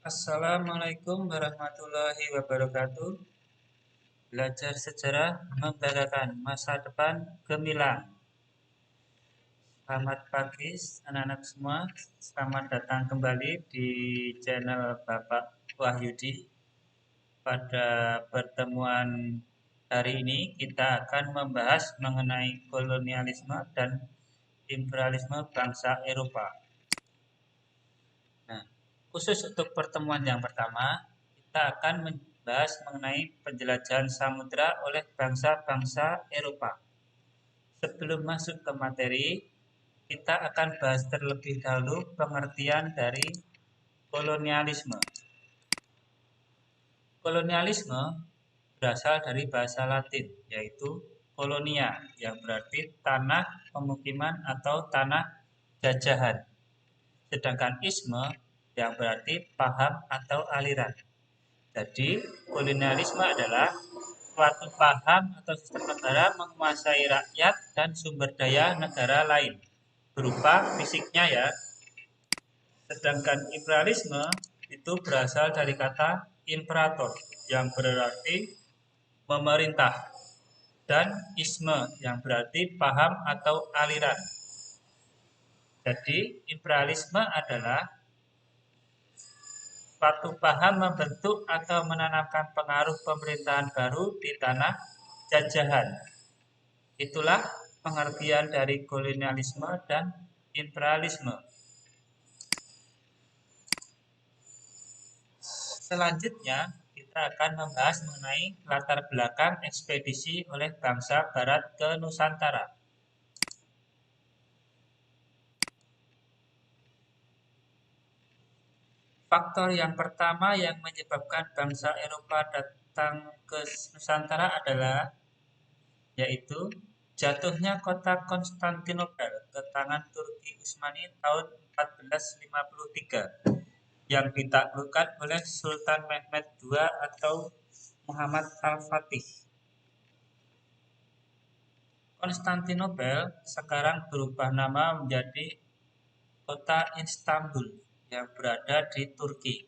Assalamualaikum warahmatullahi wabarakatuh. Belajar sejarah membanggakan masa depan gemilang. Selamat pagi anak-anak semua. Selamat datang kembali di channel Bapak Wahyudi. Pada pertemuan hari ini kita akan membahas mengenai kolonialisme dan imperialisme bangsa Eropa. Nah, khusus untuk pertemuan yang pertama, kita akan membahas mengenai penjelajahan samudera oleh bangsa-bangsa Eropa. Sebelum masuk ke materi, kita akan bahas terlebih dahulu pengertian dari kolonialisme. Kolonialisme berasal dari bahasa Latin, yaitu kolonia, yang berarti tanah pemukiman atau tanah jajahan. Sedangkan isme yang berarti paham atau aliran. Jadi, kolonialisme adalah suatu paham atau sistem negara menguasai rakyat dan sumber daya negara lain, berupa fisiknya ya. Sedangkan imperialisme itu berasal dari kata imperator, yang berarti memerintah, dan isme yang berarti paham atau aliran. Jadi, imperialisme adalah suatu paham membentuk atau menanamkan pengaruh pemerintahan baru di tanah jajahan. Itulah pengertian dari kolonialisme dan imperialisme. Selanjutnya, kita akan membahas mengenai latar belakang ekspedisi oleh bangsa Barat ke Nusantara. Faktor yang pertama yang menyebabkan bangsa Eropa datang ke Nusantara adalah yaitu jatuhnya kota Konstantinopel ke tangan Turki Utsmani tahun 1453 yang ditaklukkan oleh Sultan Mehmed II atau Muhammad Al-Fatih. Konstantinopel sekarang berubah nama menjadi kota Istanbul yang berada di Turki.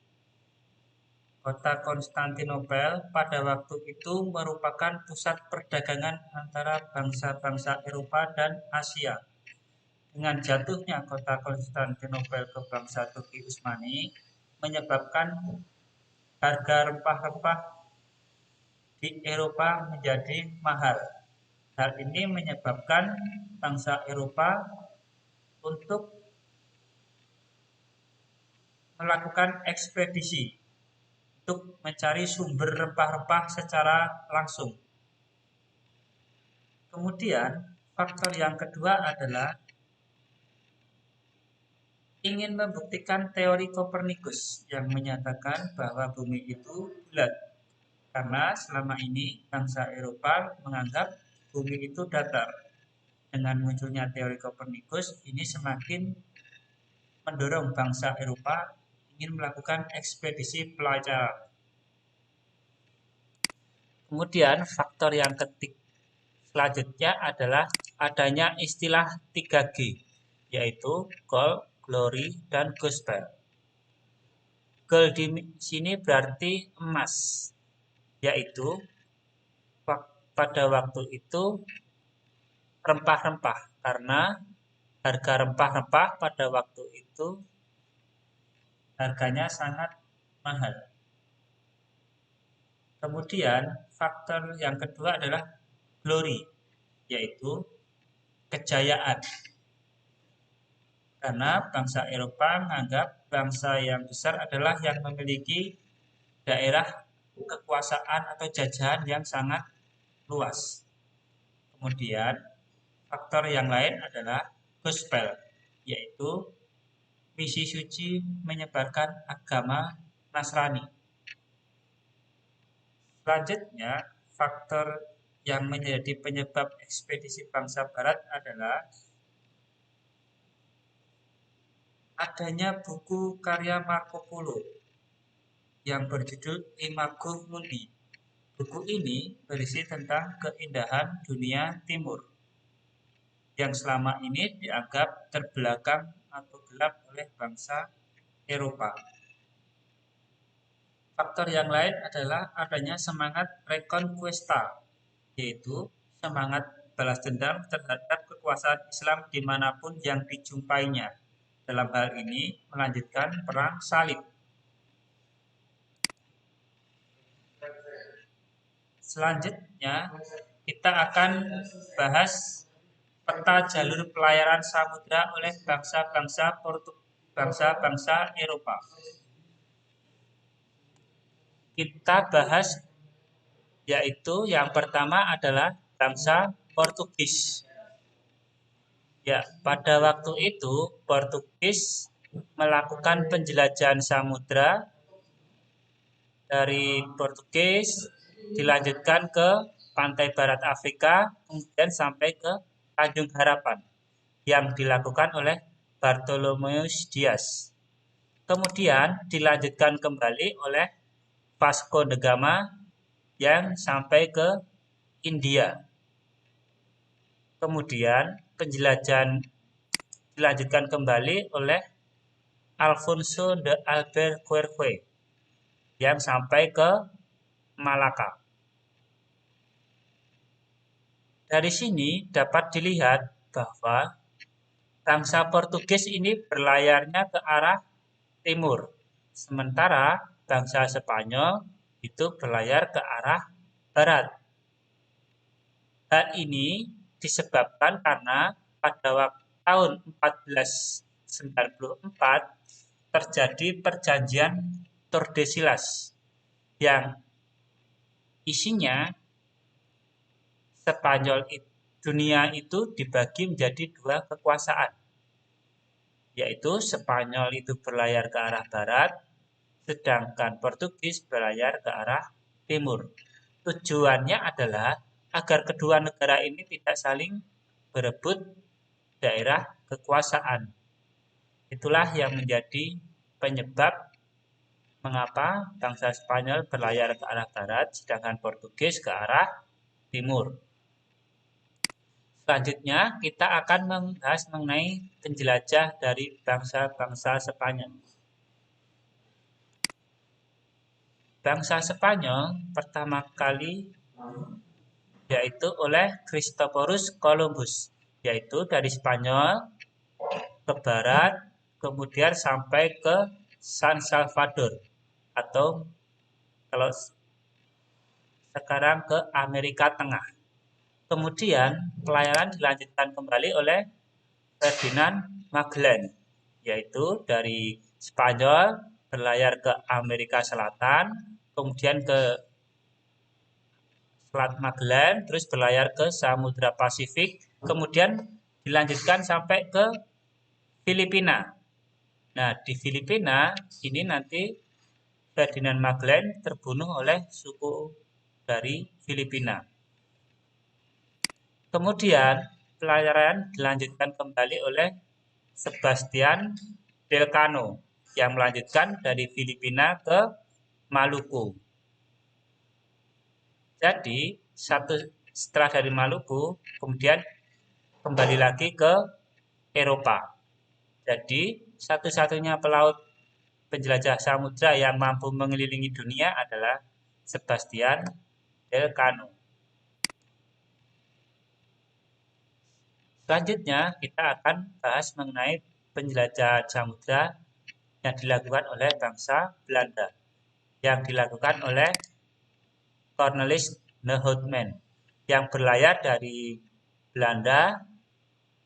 Kota Konstantinopel pada waktu itu merupakan pusat perdagangan antara bangsa-bangsa Eropa dan Asia. Dengan jatuhnya kota Konstantinopel ke bangsa Turki Utsmani menyebabkan harga rempah-rempah di Eropa menjadi mahal. Hal ini menyebabkan bangsa Eropa untuk melakukan ekspedisi untuk mencari sumber rempah-rempah secara langsung. Kemudian, faktor yang kedua adalah ingin membuktikan teori Kopernikus yang menyatakan bahwa bumi itu bulat. Karena selama ini bangsa Eropa menganggap bumi itu datar. Dengan munculnya teori Kopernikus, ini semakin mendorong bangsa Eropa ingin melakukan ekspedisi pelajaran. Kemudian faktor yang selanjutnya adalah adanya istilah 3G, yaitu Gold, Glory, dan Gospel. Gold di sini berarti emas, yaitu pada waktu itu rempah-rempah, karena harga rempah-rempah pada waktu itu harganya sangat mahal. Kemudian faktor yang kedua adalah glory, yaitu kejayaan. Karena bangsa Eropa menganggap bangsa yang besar adalah yang memiliki daerah kekuasaan atau jajahan yang sangat luas. Kemudian faktor yang lain adalah gospel, yaitu misi suci menyebarkan agama Nasrani. Selanjutnya, faktor yang menjadi penyebab ekspedisi bangsa Barat adalah adanya buku karya Marco Polo yang berjudul Imago Mundi. Buku ini berisi tentang keindahan dunia timur yang selama ini dianggap terbelakang atau gelap oleh bangsa Eropa. Faktor yang lain adalah adanya semangat Reconquista, yaitu semangat balas dendam terhadap kekuasaan Islam dimanapun yang dijumpainya. Dalam hal ini melanjutkan perang salib. Selanjutnya kita akan bahas peta jalur pelayaran samudra oleh bangsa-bangsa Eropa. Kita bahas yaitu yang pertama adalah bangsa Portugis. Ya, pada waktu itu Portugis melakukan penjelajahan samudra dari Portugis dilanjutkan ke pantai barat Afrika, kemudian sampai ke Tanjung Harapan yang dilakukan oleh Bartholomeus Dias. Kemudian dilanjutkan kembali oleh Vasco da Gama yang sampai ke India. Kemudian penjelajahan dilanjutkan kembali oleh Alfonso de Albuquerque yang sampai ke Malaka. Dari sini dapat dilihat bahwa bangsa Portugis ini berlayarnya ke arah timur, sementara bangsa Spanyol itu berlayar ke arah barat. Hal ini disebabkan karena pada tahun 1494 terjadi perjanjian Tordesillas yang isinya dunia itu dibagi menjadi dua kekuasaan, yaitu Spanyol itu berlayar ke arah barat, sedangkan Portugis berlayar ke arah timur. Tujuannya adalah agar kedua negara ini tidak saling berebut daerah kekuasaan. Itulah yang menjadi penyebab mengapa bangsa Spanyol berlayar ke arah barat, sedangkan Portugis ke arah timur. Selanjutnya kita akan membahas mengenai penjelajah dari bangsa-bangsa Spanyol. Bangsa Spanyol pertama kali yaitu oleh Christophorus Columbus, yaitu dari Spanyol ke barat, kemudian sampai ke San Salvador, atau kalau sekarang ke Amerika Tengah. Kemudian pelayaran dilanjutkan kembali oleh Ferdinand Magellan, yaitu dari Spanyol berlayar ke Amerika Selatan, kemudian ke Selat Magellan, terus berlayar ke Samudra Pasifik, kemudian dilanjutkan sampai ke Filipina. Nah, di Filipina ini nanti Ferdinand Magellan terbunuh oleh suku dari Filipina. Kemudian pelayaran dilanjutkan kembali oleh Sebastian Elcano yang melanjutkan dari Filipina ke Maluku. Jadi setelah dari Maluku kemudian kembali lagi ke Eropa. Jadi satu-satunya pelaut penjelajah samudra yang mampu mengelilingi dunia adalah Sebastian Elcano. Selanjutnya kita akan bahas mengenai penjelajahan samudra yang dilakukan oleh bangsa Belanda, yang dilakukan oleh Cornelis Nehoutman, yang berlayar dari Belanda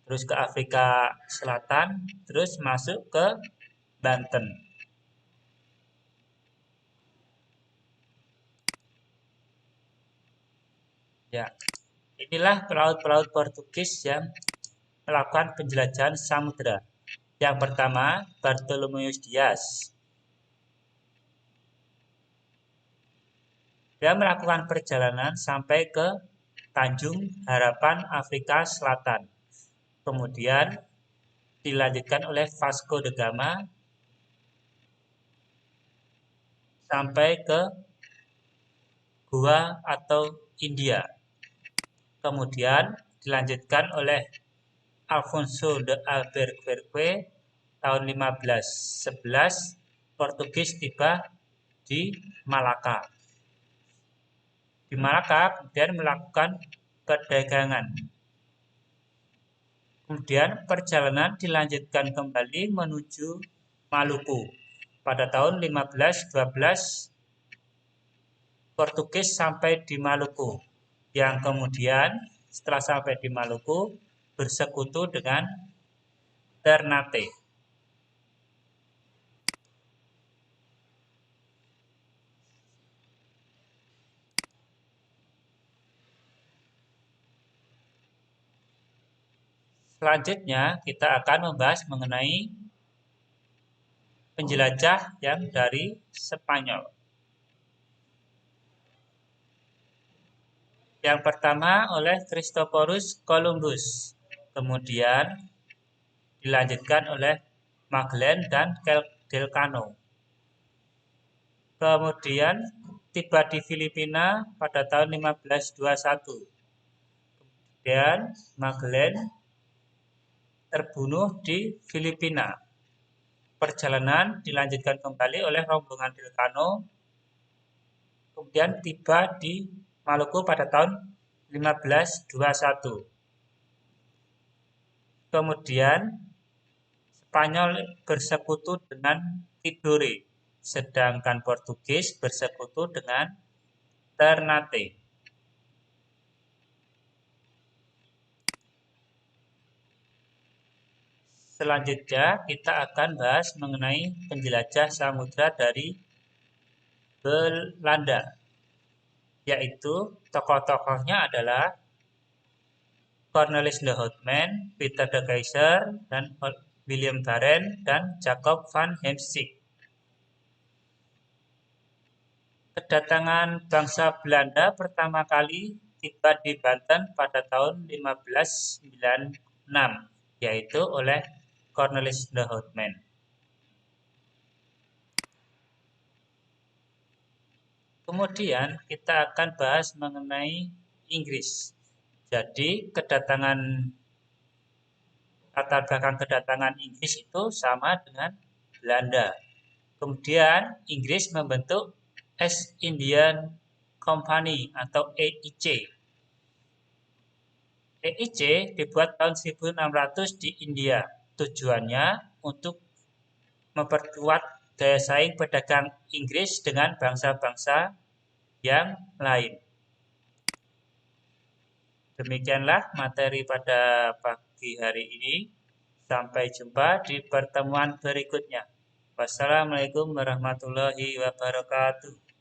terus ke Afrika Selatan, terus masuk ke Banten. Ya, inilah pelaut-pelaut Portugis yang melakukan penjelajahan samudra. Yang pertama, Bartholomeus Dias. Dia melakukan perjalanan sampai ke Tanjung Harapan, Afrika Selatan. Kemudian dilanjutkan oleh Vasco da Gama sampai ke Goa atau India. Kemudian dilanjutkan oleh Alfonso de Albuquerque tahun 1511 Portugis tiba di Malaka. Di Malaka kemudian melakukan perdagangan. Kemudian perjalanan dilanjutkan kembali menuju Maluku. Pada tahun 1512 Portugis sampai di Maluku, yang kemudian setelah sampai di Maluku bersekutu dengan Ternate. Selanjutnya kita akan membahas mengenai penjelajah yang dari Spanyol. Yang pertama oleh Christophorus Columbus, kemudian dilanjutkan oleh Magellan dan Delcano. Kemudian tiba di Filipina pada tahun 1521. Kemudian Magellan terbunuh di Filipina. Perjalanan dilanjutkan kembali oleh rombongan Delcano, kemudian tiba di Maluku pada tahun 1521. Kemudian Spanyol bersekutu dengan Tidore, sedangkan Portugis bersekutu dengan Ternate. Selanjutnya kita akan bahas mengenai penjelajah samudra dari Belanda, yaitu tokoh-tokohnya adalah Cornelis de Houtman, Peter de Keyser, dan William Barent, dan Jacob van Heemskerck. Kedatangan bangsa Belanda pertama kali tiba di Banten pada tahun 1596, yaitu oleh Cornelis de Houtman. Kemudian kita akan bahas mengenai Inggris. Jadi latar belakang kedatangan Inggris itu sama dengan Belanda. Kemudian Inggris membentuk East Indian Company atau EIC. EIC dibuat tahun 1600 di India. Tujuannya untuk memperkuat daya saing pedagang Inggris dengan bangsa-bangsa yang lain. Demikianlah materi pada pagi hari ini. Sampai jumpa di pertemuan berikutnya. Wassalamualaikum warahmatullahi wabarakatuh.